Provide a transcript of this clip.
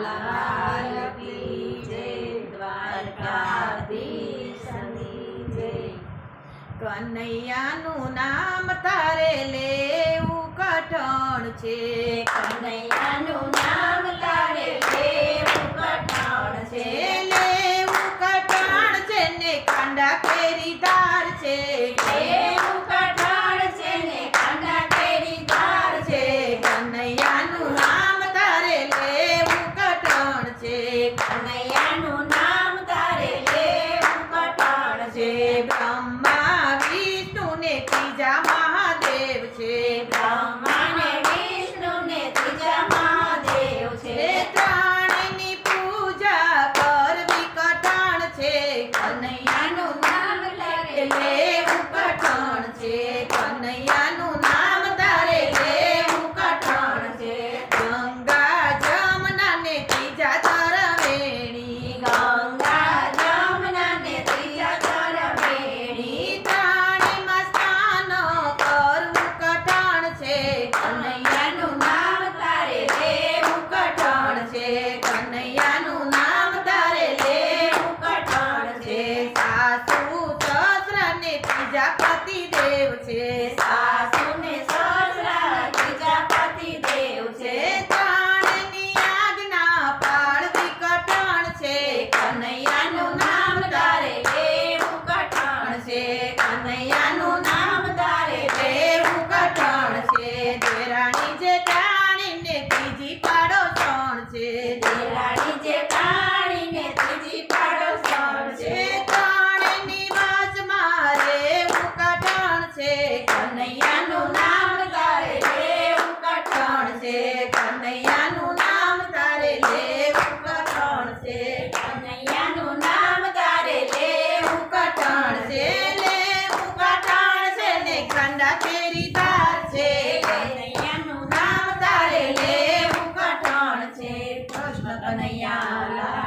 લાલ કી જય, દ્વારકાધીશની જય। કનૈયાનું નામ તારે લેવું કઠણ છે, કનૈયાનું નામ તારે લેવું કઠણ છે, લેવું કઠણ છે ને કાંડા કેરી ધાર છે, લેવું કઠણ છે ને કાંડા કેરી ધાર છે, કનૈયાનું નામ તારે લેવું કઠણ છે, કનૈયાનું નામ તારે લેવું કઠણ છે, બ્રહ્મા વિષ્ણુ ને ત્રીજા મહાદેવ છે, બ્રહ્મા ને વિષ્ણુ ને ત્રીજા મહાદેવ છે, ત્રણેયની પૂજા કરવી કઠણ છે, કનૈયાનું નામ તારે લેવું કઠણ છે, કનૈયાનું નામ તારે લેવું કઠણ છે, ગંગા જમના ને ત્રીજા તરવેણી, ગંગા જમના ને ત્રીજા તરવેણી, ત્રણેયમાં સ્નાન કરવું કઠણ છે, કનૈયાનું નામ તારે લેવું કઠણ છે, કનૈયાનું નામ તારે લેવું કઠણ છે, છે, સાસુ સસરા ને ત્રીજા પતિદેવ છે, સાસુ ને સસરા ત્રીજા પતિદેવ છે, ત્રણની આજ્ઞા પાળવી કઠણ છે, કનૈયાનું નામ તારે લેવું કઠણ છે, છે, કનૈયાનું નામ તારે લેવું કઠણ છે, દેરાણી જેઠાણી ને ત્રીજી પાડોશણ છે, દેરાણી જેઠાણી ને ત્રીજી પાડોશણ છે, ત્રણની વચમાં રહેવું કઠણ છે, કનૈયાનું નામ તારે લેવું કઠણ છે, કનૈયાનું નામ તારે લેવું કઠણ છે, કનૈયાનું નામ તારે લેવું કઠણ છે, લેવું કઠણ છે ને કાંડા કેરી ધાર છે, કનૈયાનું નામ તારે લેવું કઠણ છે, કૃષ્ણ કનૈયા લાલ